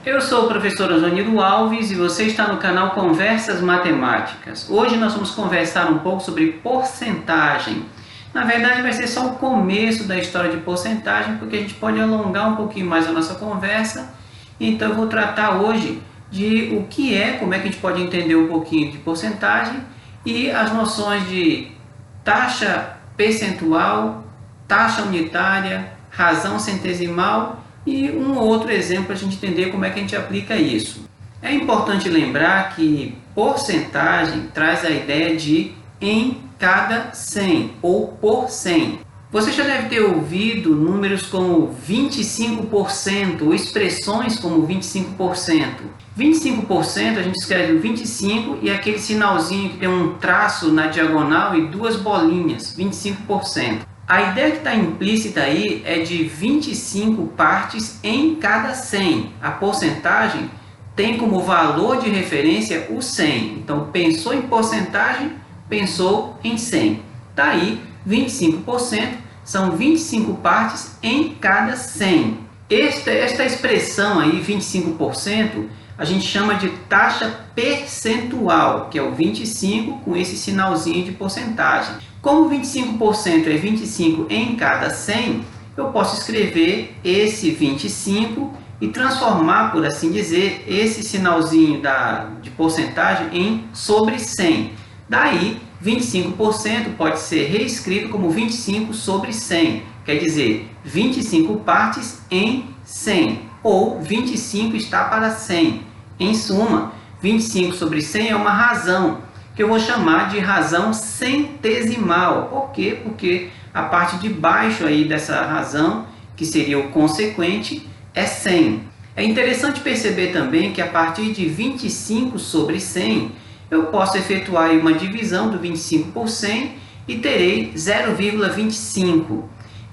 Eu sou o professor Osonildo Alves e você está no canal Conversas Matemáticas. Hoje nós vamos conversar um pouco sobre porcentagem. Na verdade vai ser só o começo da história de porcentagem, porque a gente pode alongar um pouquinho mais a nossa conversa. Então eu vou tratar hoje de o que é, como é que a gente pode entender um pouquinho de porcentagem e as noções de taxa percentual, taxa unitária, razão centesimal e um outro exemplo para a gente entender como é que a gente aplica isso. É importante lembrar que porcentagem traz a ideia de em cada 100 ou por 100. Você já deve ter ouvido números como 25% ou expressões como 25%. 25% a gente escreve o 25 e aquele sinalzinho que tem um traço na diagonal e duas bolinhas, 25%. A ideia que está implícita aí é de 25 partes em cada 100. A porcentagem tem como valor de referência o 100. Então, pensou em porcentagem, pensou em 100. Daí, 25% são 25 partes em cada 100. Esta expressão aí, 25%, a gente chama de taxa percentual, que é o 25 com esse sinalzinho de porcentagem. Como 25% é 25 em cada 100, eu posso escrever esse 25 e transformar, por assim dizer, esse sinalzinho de porcentagem em sobre 100. Daí, 25% pode ser reescrito como 25 sobre 100, quer dizer, 25 partes em 100, ou 25 está para 100. Em suma, 25 sobre 100 é uma razão, que eu vou chamar de razão centesimal. Por quê? Porque a parte de baixo aí dessa razão, que seria o consequente, é 100. É interessante perceber também que a partir de 25 sobre 100, eu posso efetuar uma divisão do 25 por 100 e terei 0,25.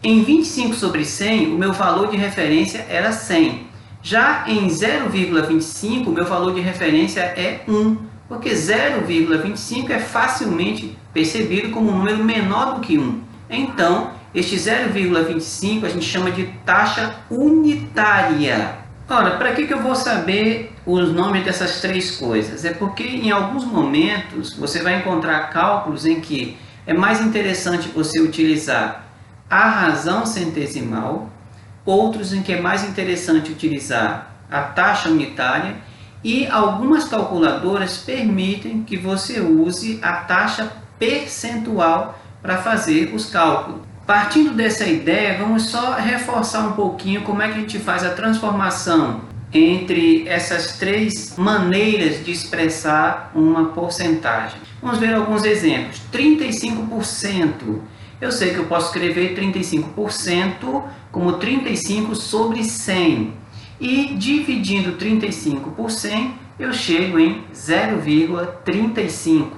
Em 25 sobre 100, o meu valor de referência era 100. Já em 0,25, o meu valor de referência é 1. Porque 0,25 é facilmente percebido como um número menor do que 1. Então, este 0,25 a gente chama de taxa unitária. Ora, para que eu vou saber os nomes dessas três coisas? É porque em alguns momentos você vai encontrar cálculos em que é mais interessante você utilizar a razão centesimal, outros em que é mais interessante utilizar a taxa unitária, e algumas calculadoras permitem que você use a taxa percentual para fazer os cálculos. Partindo dessa ideia, vamos só reforçar um pouquinho como é que a gente faz a transformação entre essas três maneiras de expressar uma porcentagem. Vamos ver alguns exemplos. 35%. Eu sei que eu posso escrever 35% como 35 sobre 100. E dividindo 35 por 100, eu chego em 0,35.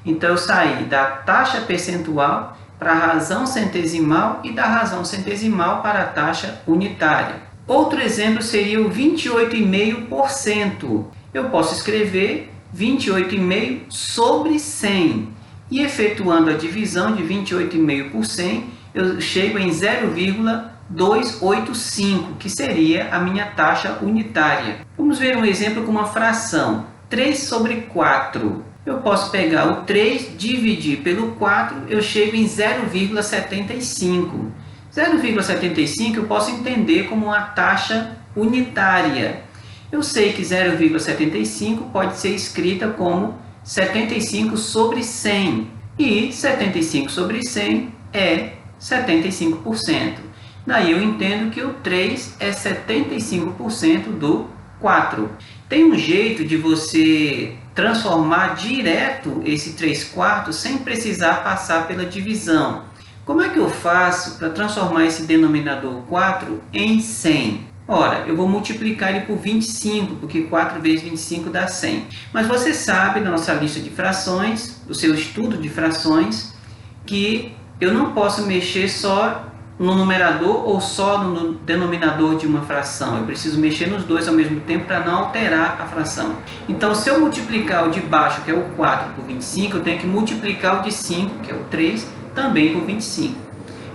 Então, eu saí da taxa percentual para a razão centesimal e da razão centesimal para a taxa unitária. Outro exemplo seria o 28,5%. Eu posso escrever 28,5 sobre 100. E efetuando a divisão de 28,5 por 100, eu chego em 0,285, que seria a minha taxa unitária. Vamos ver um exemplo com uma fração. 3 sobre 4. Eu posso pegar o 3, dividir pelo 4, eu chego em 0,75. 0,75 eu posso entender como uma taxa unitária. Eu sei que 0,75 pode ser escrita como 75 sobre 100. E 75 sobre 100 é 75%. Daí eu entendo que o 3 é 75% do 4. Tem um jeito de você transformar direto esse 3/4 sem precisar passar pela divisão. Como é que eu faço para transformar esse denominador 4 em 100? Ora, eu vou multiplicar ele por 25, porque 4 vezes 25 dá 100. Mas você sabe, na nossa lista de frações, do seu estudo de frações, que eu não posso mexer só no numerador ou só no denominador de uma fração. Eu preciso mexer nos dois ao mesmo tempo para não alterar a fração. Então, se eu multiplicar o de baixo, que é o 4, por 25, eu tenho que multiplicar o de 5, que é o 3, também por 25.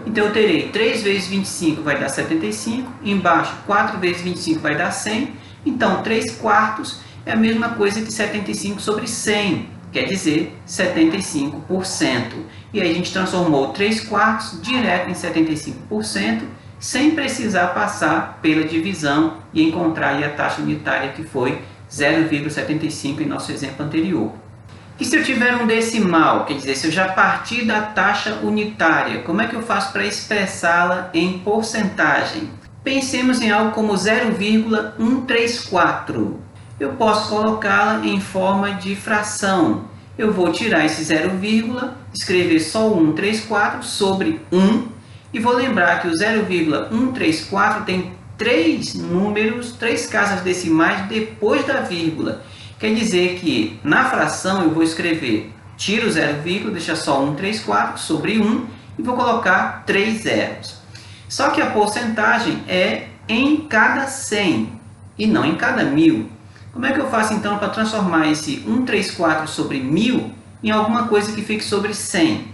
Então eu terei 3 vezes 25 vai dar 75, embaixo 4 vezes 25 vai dar 100, Então, 3/4 é a mesma coisa que 75 sobre 100, quer dizer 75%. E aí a gente transformou 3/4 direto em 75%, sem precisar passar pela divisão e encontrar aí a taxa unitária, que foi 0,75 em nosso exemplo anterior. E se eu tiver um decimal, quer dizer, se eu já partir da taxa unitária, como é que eu faço para expressá-la em porcentagem? Pensemos em algo como 0,134. Eu posso colocá-la em forma de fração. Eu vou tirar esse 0, escrever só o 134 sobre 1, e vou lembrar que o 0,134 tem 3 números, 3 casas decimais depois da vírgula. Quer dizer que na fração eu vou escrever, tiro o 0, deixa só 134 sobre 1 e vou colocar 3 zeros. Só que a porcentagem é em cada 100 e não em cada 1000. Como é que eu faço então para transformar esse 134 sobre 1000 em alguma coisa que fique sobre 100?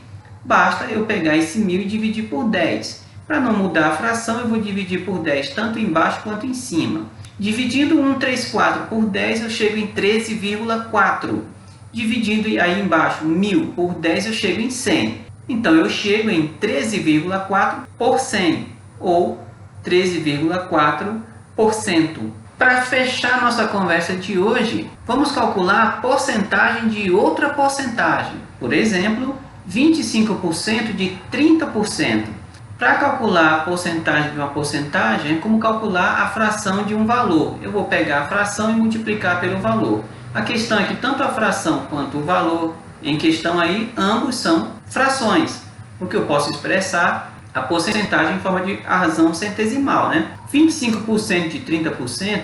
Basta eu pegar esse 1000 e dividir por 10. Para não mudar a fração, eu vou dividir por 10 tanto embaixo quanto em cima. Dividindo 134 por 10, eu chego em 13,4. Dividindo aí embaixo 1000 por 10, eu chego em 100. Então, eu chego em 13,4 por 100, ou 13,4%. Para fechar nossa conversa de hoje, vamos calcular a porcentagem de outra porcentagem. Por exemplo, 25% de 30%. Para calcular a porcentagem de uma porcentagem, é como calcular a fração de um valor. Eu vou pegar a fração e multiplicar pelo valor. A questão é que tanto a fração quanto o valor em questão aí, ambos são frações, porque eu posso expressar a porcentagem em forma de razão centesimal, né? 25% de 30%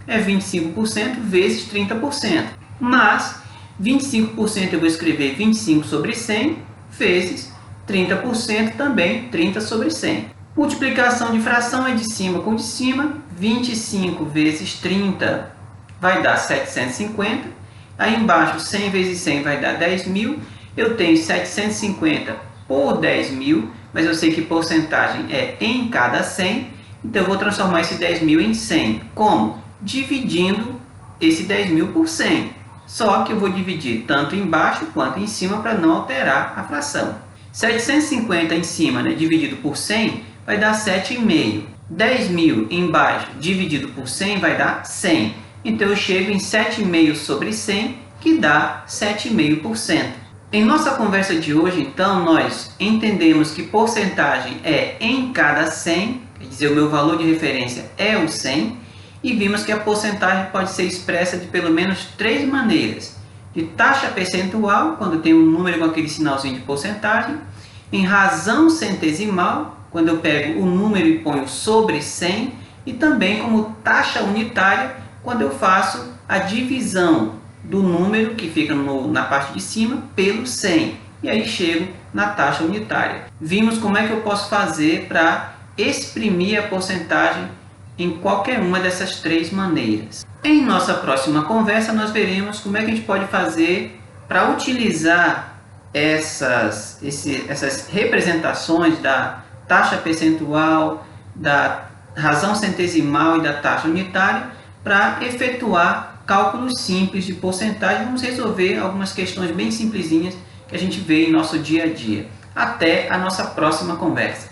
é 25% vezes 30%. Mas 25% eu vou escrever 25 sobre 100 vezes 30% também 30 sobre 100. Multiplicação de fração é de cima com de cima. 25 vezes 30 vai dar 750. Aí embaixo 100 vezes 100 vai dar 10.000. Eu tenho 750 por 10.000, mas eu sei que porcentagem é em cada 100. Então eu vou transformar esse 10.000 em 100. Como? Dividindo esse 10.000 por 100. Só que eu vou dividir tanto embaixo quanto em cima para não alterar a fração. 750 em cima, né, dividido por 100 vai dar 7,5. 10.000 embaixo dividido por 100 vai dar 100. Então eu chego em 7,5 sobre 100, que dá 7,5%. Em nossa conversa de hoje, então, nós entendemos que porcentagem é em cada 100, quer dizer, o meu valor de referência é o 100, e vimos que a porcentagem pode ser expressa de pelo menos 3 maneiras. De taxa percentual, quando tem um número com aquele sinalzinho de porcentagem. Em razão centesimal, quando eu pego o número e ponho sobre 100. E também como taxa unitária, quando eu faço a divisão do número que fica na parte de cima pelo 100. E aí chego na taxa unitária. Vimos como é que eu posso fazer para exprimir a porcentagem em qualquer uma dessas 3 maneiras. Em nossa próxima conversa, nós veremos como é que a gente pode fazer para utilizar essas representações da taxa percentual, da razão centesimal e da taxa unitária para efetuar cálculos simples de porcentagem. Vamos resolver algumas questões bem simplesinhas que a gente vê em nosso dia a dia. Até a nossa próxima conversa.